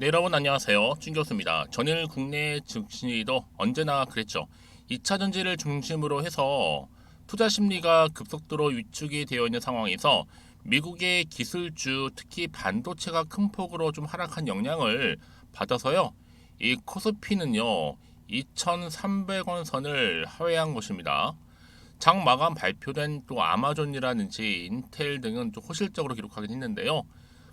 네, 여러분 안녕하세요. 준 교수입니다. 전일 국내 증시도 언제나 그랬죠. 2차 전지를 중심으로 해서 투자 심리가 급속도로 위축이 되어 있는 상황에서 미국의 기술주, 특히 반도체가 큰 폭으로 좀 하락한 영향을 받아서요. 이 코스피는요. 2,300원 선을 하회한 것입니다. 장 마감 발표된 또 아마존이라든지 인텔 등은 좀 호실적으로 기록하긴 했는데요.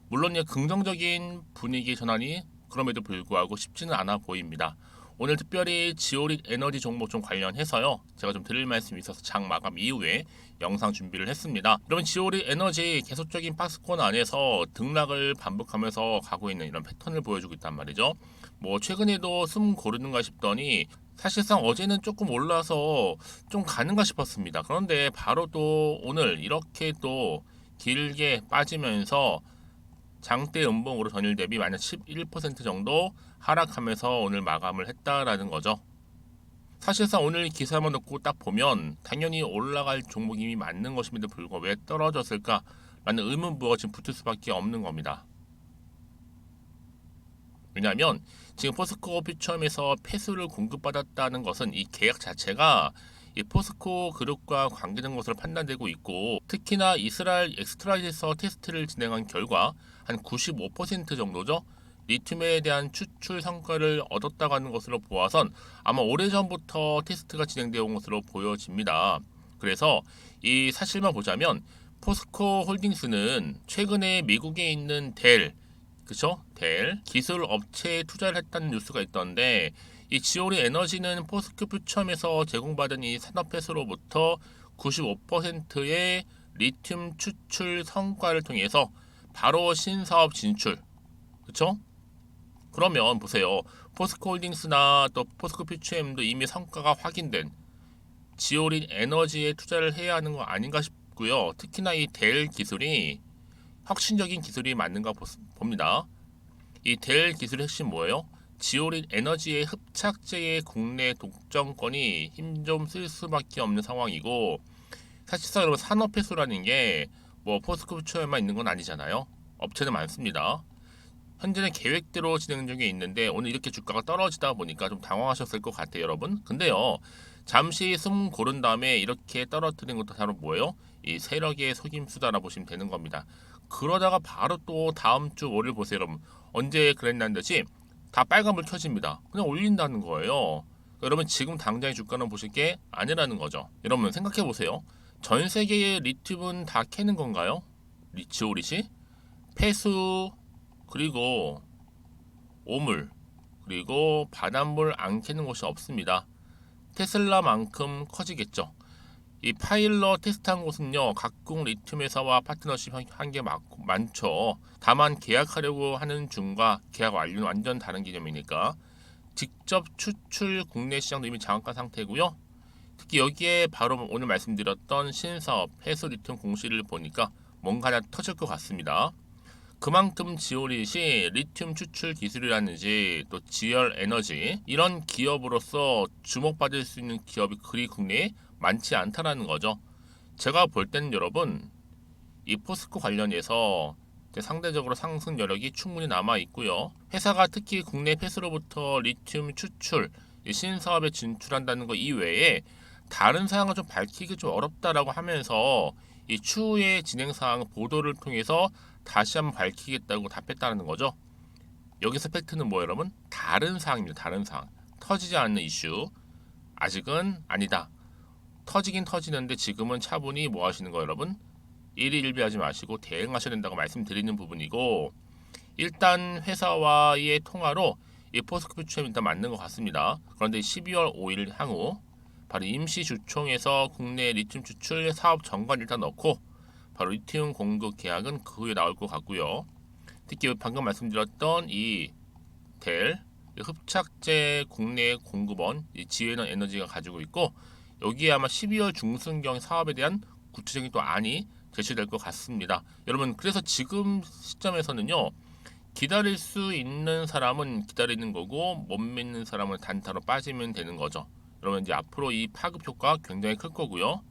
물론 긍정적인 분위기 전환이 그럼에도 불구하고 쉽지는 않아 보입니다. 오늘 특별히 지오릿 에너지 종목 좀 관련해서요. 제가 좀 드릴 말씀이 있어서 장 마감 이후에 영상 준비를 했습니다. 여러분 지오릿 에너지 계속적인 박스권 안에서 등락을 반복하면서 가고 있는 이런 패턴을 보여주고 있단 말이죠. 뭐 최근에도 숨 고르는가 싶더니 사실상 어제는 조금 올라서 좀 가는가 싶었습니다. 그런데 바로 또 오늘 이렇게 또 길게 빠지면서 장대 음봉으로 전일 대비 마이너스 11% 정도 하락하면서 오늘 마감을 했다라는 거죠. 사실상 오늘 기사만 놓고 딱 보면 당연히 올라갈 종목이 맞는 것임에도 불구하고 왜 떨어졌을까라는 의문부가 지금 붙을 수밖에 없는 겁니다. 왜냐하면 지금 포스코 퓨처엠에서 폐수를 공급받았다는 것은 이 계약 자체가 이 포스코 그룹과 관계된 것으로 판단되고 있고, 특히나 이스라엘 엑스트라에서 테스트를 진행한 결과 한 95% 정도죠. 리튬에 대한 추출 성과를 얻었다고 하는 것으로 보아선 아마 오래전부터 테스트가 진행되어 온 것으로 보여집니다. 그래서 이 사실만 보자면 포스코 홀딩스는 최근에 미국에 있는 그쵸? 델 기술 업체에 투자를 했다는 뉴스가 있던데, 이 지오리 에너지는 포스코 퓨처엠에서 제공받은 이 산업회사로부터 95%의 리튬 추출 성과를 통해서 바로 신사업 진출. 그쵸? 그러면 보세요. 포스코 홀딩스나 또 포스코 퓨처엠도 이미 성과가 확인된 지오린 에너지에 투자를 해야 하는 거 아닌가 싶고요. 특히나 이 델 기술이 혁신적인 기술이 맞는가 봅니다. 이 델 기술의 핵심 뭐예요? 지오린 에너지의 흡착제의 국내 독점권이 힘 좀 쓸 수밖에 없는 상황이고, 사실상 여러분 산업 폐수라는 게 뭐 포스코프처에만 있는 건 아니잖아요. 업체는 많습니다. 현재는 계획대로 진행 중에 있는데 오늘 이렇게 주가가 떨어지다 보니까 좀 당황하셨을 것 같아요, 여러분. 근데요, 잠시 숨 고른 다음에 이렇게 떨어뜨린 것도 바로 뭐예요? 이 세력의 속임수다라 보시면 되는 겁니다. 그러다가 바로 또 다음 주 월요일 보세요, 여러분. 언제 그랬냐는 듯이 다 빨간불 켜집니다. 그냥 올린다는 거예요. 여러분 지금 당장의 주가는 보실 게 아니라는 거죠. 여러분 생각해 보세요. 전 세계의 리튬은 다 캐는 건가요? 리치오리시? 폐수, 그리고 오물, 그리고 바닷물 안 캐는 곳이 없습니다. 테슬라만큼 커지겠죠. 이 파일럿 테스트한 곳은요, 각국 리튬 회사와 파트너십 한 게 많죠. 다만 계약하려고 하는 중과 계약 완료는 완전 다른 개념이니까 직접 추출 국내 시장도 이미 장악한 상태고요. 특히 여기에 바로 오늘 말씀드렸던 신사업 해수 리튬 공시를 보니까 뭔가 하나 터질 것 같습니다. 그만큼 지오릿이 리튬 추출 기술이라든지 또 지열 에너지 이런 기업으로서 주목받을 수 있는 기업이 그리 국내에 많지 않다라는 거죠. 제가 볼 때는 여러분 이 포스코 관련해서 상대적으로 상승 여력이 충분히 남아 있고요. 회사가 특히 국내 폐수로부터 리튬 추출 신사업에 진출한다는 것 이외에 다른 사항을 좀 밝히기 좀 어렵다라고 하면서 이 추후의 진행 사항 보도를 통해서 다시 한번 밝히겠다고 답했다는 거죠. 여기서 팩트는 뭐 여러분? 다른 사항입니다. 다른 사항. 터지지 않는 이슈. 아직은 아니다. 터지긴 터지는데 지금은 차분히 뭐 하시는 거 여러분? 일희일비하지 마시고 대응하셔야 된다고 말씀드리는 부분이고, 일단 회사와의 통화로 이 포스코 퓨처엠이 일단 맞는 것 같습니다. 그런데 12월 5일 향후 바로 임시주총에서 국내 리튬 추출 사업 정관 일단 넣고 바로 리튬 공급 계약은 그 후에 나올 것 같고요. 특히 방금 말씀드렸던 이 델 흡착제 국내 공급원 지에너 에너지가 가지고 있고, 여기에 아마 12월 중순경 사업에 대한 구체적인 또 안이 제시될 것 같습니다. 여러분 그래서 지금 시점에서는요, 기다릴 수 있는 사람은 기다리는 거고 못 믿는 사람은 단타로 빠지면 되는 거죠. 여러분 이제 앞으로 이 파급 효과가 굉장히 클 거고요.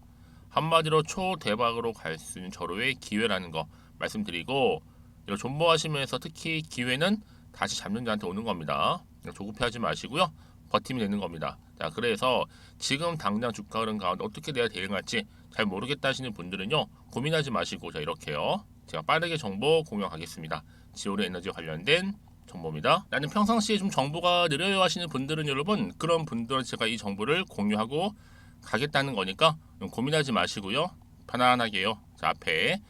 한마디로 초대박으로 갈 수 있는 절호의 기회라는 거 말씀드리고, 이런 존버하시면서 특히 기회는 다시 잡는 자한테 오는 겁니다. 조급해하지 마시고요. 버티면 되는 겁니다. 자, 그래서 지금 당장 주가 흐름 가운데 어떻게 내가 대응할지 잘 모르겠다 하시는 분들은요, 고민하지 마시고, 자, 이렇게요, 제가 빠르게 정보 공유하겠습니다. 지오리 에너지 관련된 정보입니다. 나는 평상시에 좀 정보가 느려요 하시는 분들은 여러분, 그런 분들은 제가 이 정보를 공유하고 가겠다는 거니까 고민하지 마시고요, 편안하게요. 자, 앞에,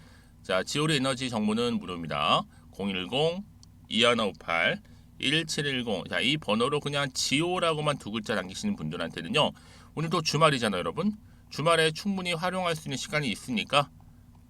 자, 지오리 에너지 정보는 무료입니다. 010-2158 1710. 자, 이 번호로 그냥 지오라고만 두 글자 남기시는 분들한테는요, 오늘도 주말이잖아요, 여러분. 주말에 충분히 활용할 수 있는 시간이 있으니까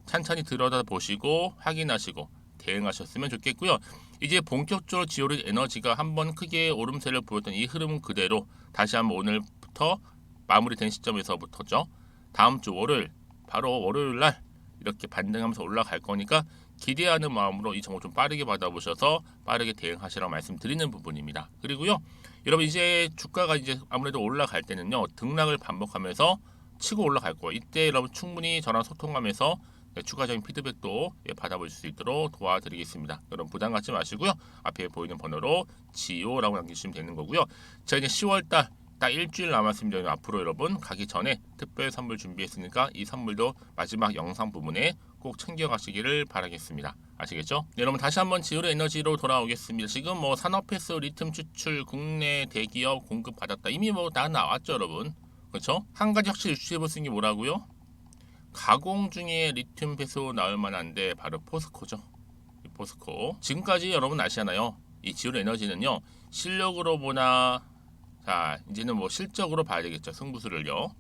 찬찬히 들여다 보시고 확인하시고 대응하셨으면 좋겠고요. 이제 본격적으로 지오리 에너지가 한번 크게 오름세를 보였던 이 흐름 그대로 다시 한번 오늘부터 마무리된 시점에서부터죠, 다음 주 월요일, 바로 월요일 날 이렇게 반등하면서 올라갈 거니까 기대하는 마음으로 이 정보 좀 빠르게 받아보셔서 빠르게 대응하시라고 말씀드리는 부분입니다. 그리고요, 여러분 이제 주가가 이제 아무래도 올라갈 때는요, 등락을 반복하면서 치고 올라갈 거예요. 이때 여러분 충분히 저랑 소통하면서 추가적인 피드백도 받아볼 수 있도록 도와드리겠습니다. 여러분 부담 갖지 마시고요. 앞에 보이는 번호로 지오라고 남기시면 되는 거고요. 제가 이제 10월달 딱 일주일 남았습니다. 앞으로 여러분 가기 전에 특별 선물 준비했으니까 이 선물도 마지막 영상 부분에 꼭 챙겨가시기를 바라겠습니다. 아시겠죠? 네, 여러분 다시 한번 지오리 에너지로 돌아오겠습니다. 지금 뭐 산업패스 리튬 추출 국내 대기업 공급 받았다, 이미 뭐 다 나왔죠, 여러분. 그렇죠? 한 가지 확실히 유추해 볼 수 있는 게 뭐라고요? 가공 중에 리튬 배수 나올 만한데 바로 포스코죠. 포스코. 지금까지 여러분 아시잖아요. 이 지오리 에너지는요, 실력으로 보나, 자, 이제는 뭐 실적으로 봐야 되겠죠. 승부수를요.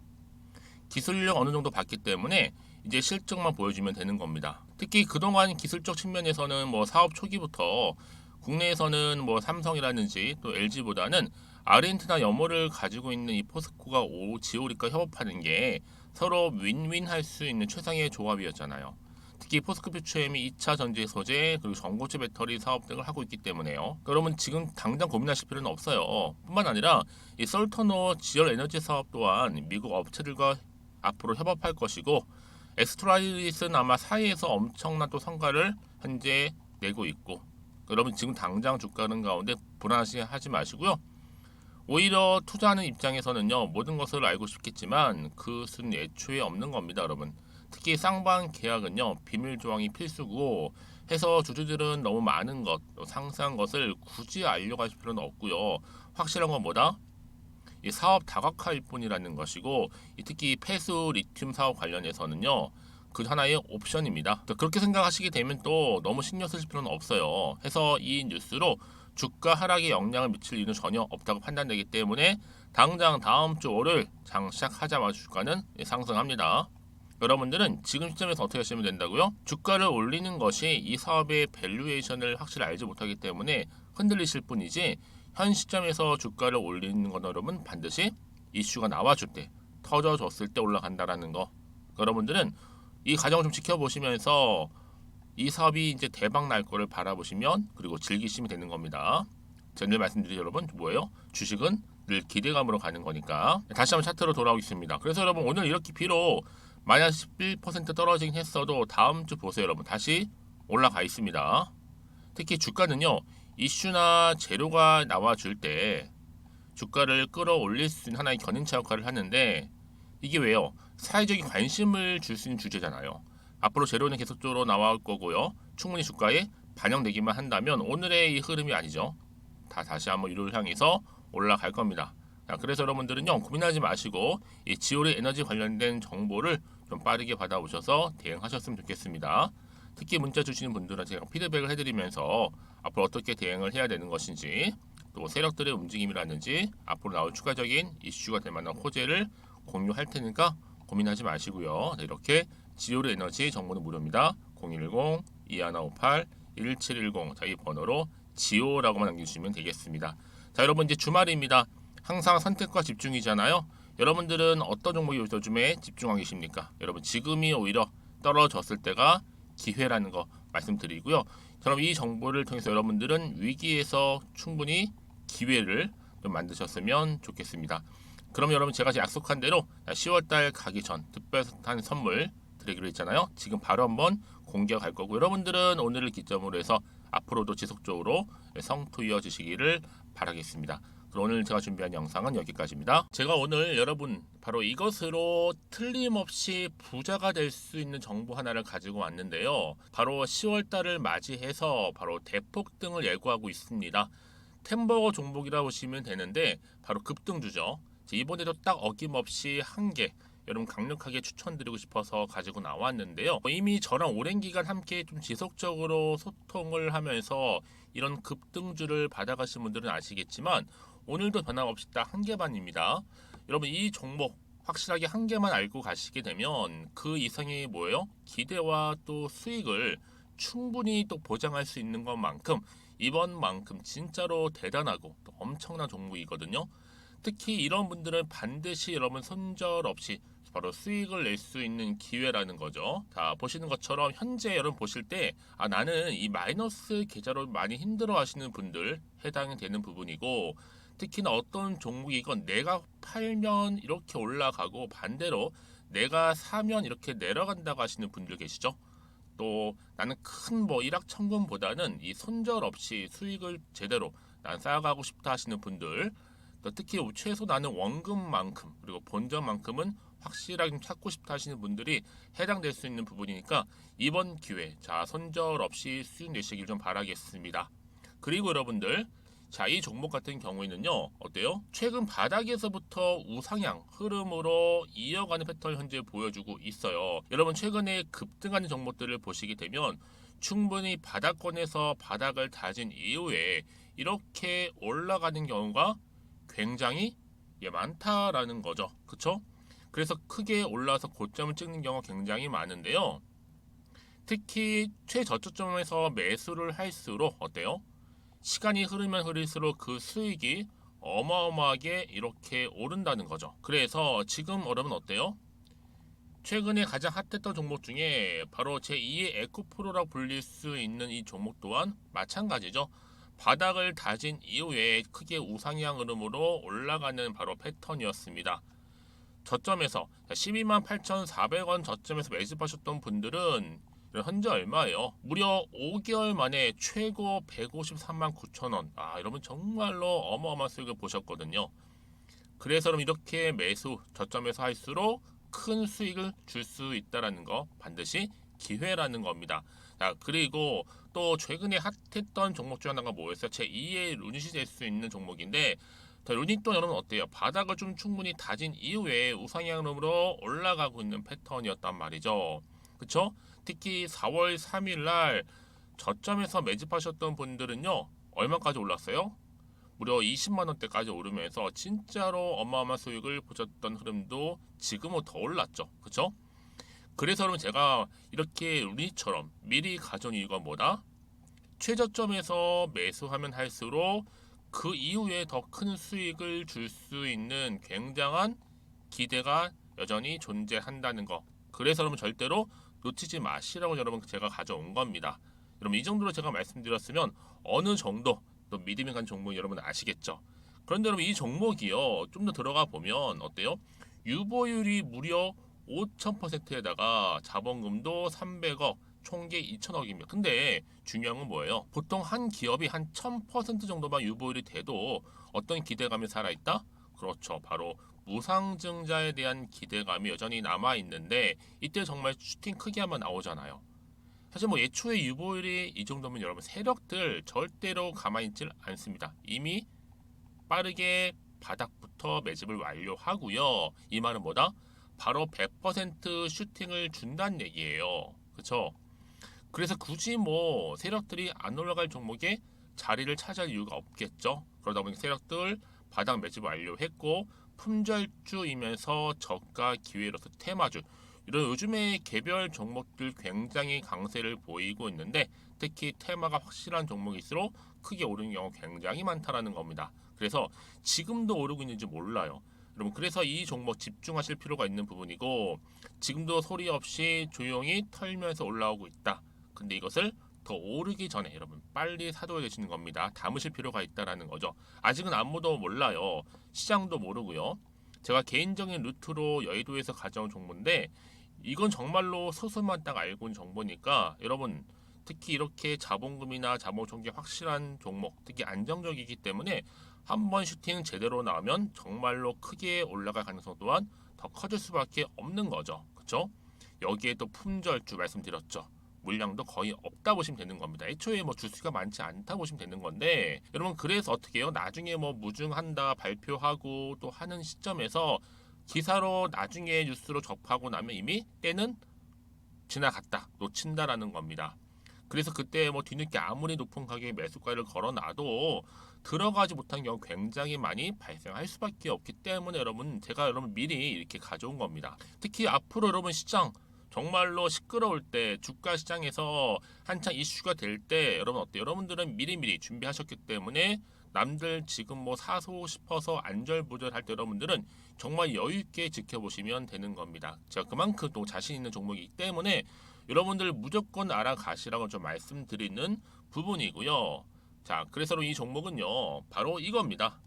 기술력 어느 정도 봤기 때문에 이제 실적만 보여주면 되는 겁니다. 특히 그동안 기술적 측면에서는 뭐 사업 초기부터 국내에서는 뭐 삼성이라든지 또 LG보다는 아르헨티나 염호를 가지고 있는 이 포스코가 지오리과 협업하는 게 서로 윈윈 할 수 있는 최상의 조합이었잖아요. 특히 포스코 퓨처엠이 2차 전지 소재 그리고 전고체 배터리 사업 등을 하고 있기 때문에요. 그러면 지금 당장 고민하실 필요는 없어요. 뿐만 아니라 이 솔터노 지열 에너지 사업 또한 미국 업체들과 앞으로 협업할 것이고, 엑스트라이스는 아마 사이에서 엄청난 또 성과를 현재 내고 있고, 여러분 지금 당장 주가는 가운데 불안하지 마시고요. 오히려 투자하는 입장에서는요, 모든 것을 알고 싶겠지만 그것은 애초에 없는 겁니다, 여러분. 특히 쌍방 계약은요, 비밀 조항이 필수고 해서 주주들은 너무 많은 것, 상세한 것을 굳이 알려고 하실 필요는 없고요. 확실한 건 뭐다? 이 사업 다각화일 뿐이라는 것이고, 특히 폐수 리튬 사업 관련해서는요, 그 하나의 옵션입니다. 그렇게 생각하시게 되면 또 너무 신경 쓰실 필요는 없어요. 해서 이 뉴스로 주가 하락에 영향을 미칠 이유는 전혀 없다고 판단되기 때문에 당장 다음 주 월요일 장 시작하자마자 주가는 상승합니다. 여러분들은 지금 시점에서 어떻게 하시면 된다고요? 주가를 올리는 것이 이 사업의 밸류에이션을 확실히 알지 못하기 때문에 흔들리실 뿐이지, 현 시점에서 주가를 올리는 건 여러분 반드시 이슈가 나와줄 때, 터져줬을 때 올라간다라는 거. 여러분들은 이 과정을 좀 지켜보시면서 이 사업이 이제 대박 날 거를 바라보시면 그리고 즐기시면 되는 겁니다. 제가 늘 말씀드린 여러분 뭐예요? 주식은 늘 기대감으로 가는 거니까. 다시 한번 차트로 돌아오겠습니다. 그래서 여러분 오늘 이렇게 비록 마이너스 11% 떨어지긴 했어도 다음 주 보세요, 여러분. 다시 올라가 있습니다. 특히 주가는요, 이슈나 재료가 나와줄 때 주가를 끌어올릴 수 있는 하나의 견인차 역할을 하는데, 이게 왜요? 사회적인 관심을 줄 수 있는 주제잖아요. 앞으로 재료는 계속적으로 나올 거고요. 충분히 주가에 반영되기만 한다면 오늘의 이 흐름이 아니죠. 다시 한번 위로를 향해서 올라갈 겁니다. 자, 그래서 여러분들은요, 고민하지 마시고 이 지오리 에너지 관련된 정보를 좀 빠르게 받아오셔서 대응하셨으면 좋겠습니다. 특히 문자 주시는 분들은 제가 피드백을 해드리면서 앞으로 어떻게 대응을 해야 되는 것인지, 또 세력들의 움직임이라든지 앞으로 나올 추가적인 이슈가 될 만한 호재를 공유할 테니까 고민하지 마시고요. 네, 이렇게 지오리 에너지 정보는 무료입니다. 010-2158-1710. 자, 이 번호로 지오라고만 남겨주시면 되겠습니다. 자, 여러분 이제 주말입니다. 항상 선택과 집중이잖아요. 여러분들은 어떤 종목이 요즘에 집중하고 계십니까? 여러분 지금이 오히려 떨어졌을 때가 기회라는 거 말씀드리고요. 그럼 이 정보를 통해서 여러분들은 위기에서 충분히 기회를 좀 만드셨으면 좋겠습니다. 그럼 여러분 제가 약속한 대로 10월달 가기 전 특별한 선물 드리기로 했잖아요. 지금 바로 한번 공개할 거고, 여러분들은 오늘을 기점으로 해서 앞으로도 지속적으로 성투 이어지시기를 바라겠습니다. 그럼 오늘 제가 준비한 영상은 여기까지입니다. 제가 오늘 여러분 바로 이것으로 틀림없이 부자가 될 수 있는 정보 하나를 가지고 왔는데요. 바로 10월달을 맞이해서 바로 대폭등을 예고하고 있습니다. 템버거 종목이라 보시면 되는데 바로 급등주죠. 이번에도 딱 어김없이 한 개 여러분 강력하게 추천드리고 싶어서 가지고 나왔는데요. 이미 저랑 오랜 기간 함께 좀 지속적으로 소통을 하면서 이런 급등주를 받아가신 분들은 아시겠지만 오늘도 변함없이 딱 한 개만입니다. 여러분 이 종목 확실하게 한 개만 알고 가시게 되면 그 이상이 뭐예요? 기대와 또 수익을 충분히 또 보장할 수 있는 것만큼 이번만큼 진짜로 대단하고 또 엄청난 종목이거든요. 특히 이런 분들은 반드시 여러분 손절 없이 바로 수익을 낼 수 있는 기회라는 거죠. 자, 보시는 것처럼 현재 여러분 보실 때 나는 이 마이너스 계좌로 많이 힘들어 하시는 분들 해당이 되는 부분이고, 특히나 어떤 종목이건 내가 팔면 이렇게 올라가고 반대로 내가 사면 이렇게 내려간다고 하시는 분들 계시죠. 또 나는 큰 뭐 일확천금보다는 이 손절 없이 수익을 제대로 난 쌓아가고 싶다 하시는 분들, 또 특히 최소 나는 원금만큼 그리고 본전만큼은 확실하게 좀 찾고 싶다 하시는 분들이 해당될 수 있는 부분이니까 이번 기회 자 손절 없이 수익 내시길 좀 바라겠습니다. 그리고 여러분들 자, 이 종목 같은 경우에는요, 어때요? 최근 바닥에서부터 우상향 흐름으로 이어가는 패턴을 현재 보여주고 있어요. 여러분 최근에 급등하는 종목들을 보시게 되면 충분히 바닥권에서 바닥을 다진 이후에 이렇게 올라가는 경우가 굉장히 많다라는 거죠. 그쵸? 그래서 크게 올라서 고점을 찍는 경우가 굉장히 많은데요. 특히 최저점에서 매수를 할수록 어때요? 시간이 흐르면 흐를수록 그 수익이 어마어마하게 이렇게 오른다는 거죠. 그래서 지금 여러분 어때요? 최근에 가장 핫했던 종목 중에 바로 제2의 에코프로라고 불릴 수 있는 이 종목 또한 마찬가지죠. 바닥을 다진 이후에 크게 우상향 흐름으로 올라가는 바로 패턴이었습니다. 저점에서 128,400원 저점에서 매집하셨던 분들은 현재 얼마예요? 무려 5개월 만에 최고 153만 9천원. 여러분 정말로 어마어마한 수익을 보셨거든요. 그래서 여러분 이렇게 매수 저점에서 할수록 큰 수익을 줄 수 있다는 거 반드시 기회라는 겁니다. 자, 그리고 또 최근에 핫했던 종목 중 하나가 뭐였어요? 제2의 루닛이 될 수 있는 종목인데, 루닛도 여러분 어때요? 바닥을 좀 충분히 다진 이후에 우상향으로 올라가고 있는 패턴이었단 말이죠. 그쵸? 특히 4월 3일 날 저점에서 매집하셨던 분들은요, 얼마까지 올랐어요? 무려 20만 원대까지 오르면서 진짜로 어마어마한 수익을 보셨던 흐름도 지금은 더 올랐죠. 그쵸? 그래서 여러분 제가 이렇게 루닛처럼 미리 가져온 이유가 뭐다? 최저점에서 매수하면 할수록 그 이후에 더 큰 수익을 줄 수 있는 굉장한 기대가 여전히 존재한다는 거. 그래서 여러분 절대로 놓치지 마시라고 여러분 제가 가져온 겁니다. 여러분 이 정도로 제가 말씀드렸으면 어느 정도 또 믿음이 간 종목 여러분 아시겠죠? 그런데 여러분 이 종목이요 좀 더 들어가 보면 어때요? 유보율이 무려 5,000%에다가 자본금도 300억, 총계 2천억입니다. 근데 중요한 건 뭐예요? 보통 한 기업이 한 1000% 정도만 유보율이 돼도 어떤 기대감이 살아있다? 그렇죠. 바로 무상증자에 대한 기대감이 여전히 남아있는데 이때 정말 슈팅 크게 한번 나오잖아요. 사실 뭐 예초에 유보율이 이 정도면 여러분 세력들 절대로 가만히 있질 않습니다. 이미 빠르게 바닥부터 매집을 완료하고요. 이 말은 뭐다? 바로 100% 슈팅을 준다는 얘기예요. 그렇죠? 그래서 굳이 뭐 세력들이 안 올라갈 종목에 자리를 차지할 이유가 없겠죠. 그러다 보니 세력들 바닥 매집 완료했고 품절주이면서 저가 기회로서 테마주 이런 요즘에 개별 종목들 굉장히 강세를 보이고 있는데 특히 테마가 확실한 종목일수록 크게 오르는 경우 굉장히 많다라는 겁니다. 그래서 지금도 오르고 있는지 몰라요. 여러분 그래서 이 종목 집중하실 필요가 있는 부분이고 지금도 소리 없이 조용히 털면서 올라오고 있다. 근데 이것을 더 오르기 전에 여러분 빨리 사둬야 되시는 겁니다. 담으실 필요가 있다라는 거죠. 아직은 아무도 몰라요. 시장도 모르고요. 제가 개인적인 루트로 여의도에서 가져온 정보인데 이건 정말로 소수만 딱 알고 있는 정보니까 여러분 특히 이렇게 자본금이나 자본 총계 확실한 종목, 특히 안정적이기 때문에 한 번 슈팅 제대로 나오면 정말로 크게 올라갈 가능성 또한 더 커질 수밖에 없는 거죠. 그렇죠? 여기에 또 품절주 말씀드렸죠. 물량도 거의 없다 보시면 되는 겁니다. 애초에 뭐 주수가 많지 않다 보시면 되는 건데, 여러분 그래서 어떻게 해요? 나중에 뭐 무증한다 발표하고 또 하는 시점에서 기사로 나중에 뉴스로 접하고 나면 이미 때는 지나갔다, 놓친다라는 겁니다. 그래서 그때 뭐 뒤늦게 아무리 높은 가격에 매수가를 걸어놔도 들어가지 못한 경우 굉장히 많이 발생할 수밖에 없기 때문에 여러분 제가 여러분 미리 이렇게 가져온 겁니다. 특히 앞으로 여러분 시장 정말로 시끄러울 때 주가 시장에서 한창 이슈가 될 때 여러분 어때요? 여러분들은 미리미리 준비하셨기 때문에 남들 지금 뭐 사고 싶어서 안절부절할 때 여러분들은 정말 여유 있게 지켜보시면 되는 겁니다. 제가 그만큼 또 자신 있는 종목이기 때문에 여러분들 무조건 알아가시라고 좀 말씀드리는 부분이고요. 자, 그래서 이 종목은요, 바로 이겁니다.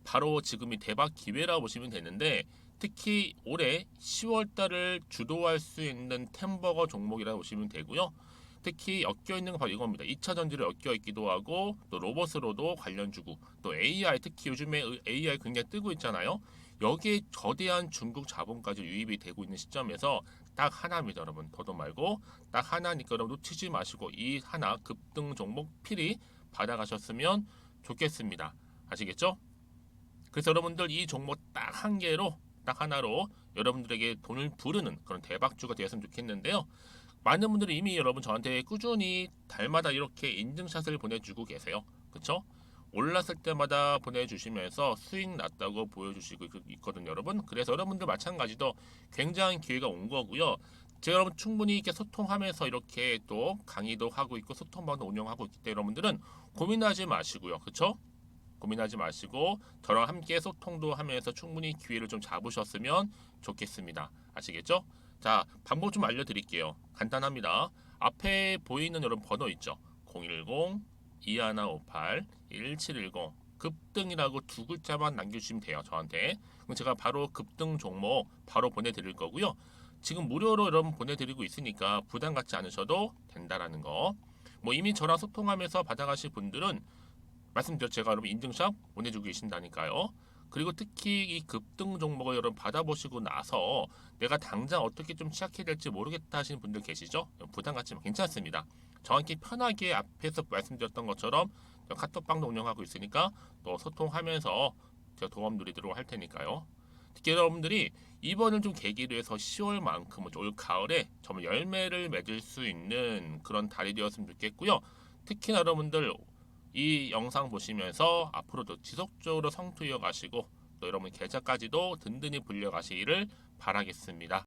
바로 지금이 대박 기회라고 보시면 되는데, 특히 올해 10월 달을 주도할 수 있는 템버거 종목이라고 보시면 되고요. 특히 엮여 있는 건 바로 이겁니다. 2차 전지를 엮여 있기도 하고 또 로봇으로도 관련 주고 또 AI, 특히 요즘에 AI 굉장히 뜨고 있잖아요. 여기에 거대한 중국 자본까지 유입이 되고 있는 시점에서 딱 하나입니다, 여러분. 더도 말고 딱 하나니까 여러분 놓치지 마시고 이 하나 급등 종목 필히 받아가셨으면 좋겠습니다. 아시겠죠? 그래서 여러분들 이 종목 딱 한 개로 딱 하나로 여러분들에게 돈을 부르는 그런 대박주가 되었으면 좋겠는데요. 많은 분들이 이미 여러분 저한테 꾸준히 달마다 이렇게 인증샷을 보내주고 계세요. 그쵸? 올랐을 때마다 보내주시면서 수익 났다고 보여주시고 있거든요, 여러분. 그래서 여러분들 마찬가지도 굉장한 기회가 온 거고요. 제가 여러분 충분히 이렇게 소통하면서 이렇게 또 강의도 하고 있고 소통방도 운영하고 있기 때문에 여러분들은 고민하지 마시고요. 그쵸? 고민하지 마시고 저랑 함께 소통도 하면서 충분히 기회를 좀 잡으셨으면 좋겠습니다. 아시겠죠? 자, 방법 좀 알려드릴게요. 간단합니다. 앞에 보이는 여러분 번호 있죠? 010-2158-1710 급등이라고 두 글자만 남겨주시면 돼요. 저한테. 그럼 제가 바로 급등 종목 바로 보내드릴 거고요. 지금 무료로 여러분 보내드리고 있으니까 부담 갖지 않으셔도 된다라는 거. 뭐 이미 저랑 소통하면서 받아가실 분들은 말씀드렸죠. 제가 여러분 인증샷 보내주고 계신다니까요. 그리고 특히 이 급등 종목을 여러분 받아보시고 나서 내가 당장 어떻게 좀 시작해야 될지 모르겠다 하시는 분들 계시죠? 부담 갖지만 괜찮습니다. 저한테 편하게 앞에서 말씀드렸던 것처럼 카톡방도 운영하고 있으니까 또 소통하면서 제가 도움 드리도록 할 테니까요. 특히 여러분들이 이번을 좀 계기로 해서 10월만큼 올 가을에 정말 열매를 맺을 수 있는 그런 달이 되었으면 좋겠고요. 특히나 여러분들 이 영상 보시면서 앞으로도 지속적으로 성투 이어가시고 또 여러분 계좌까지도 든든히 불려가시기를 바라겠습니다.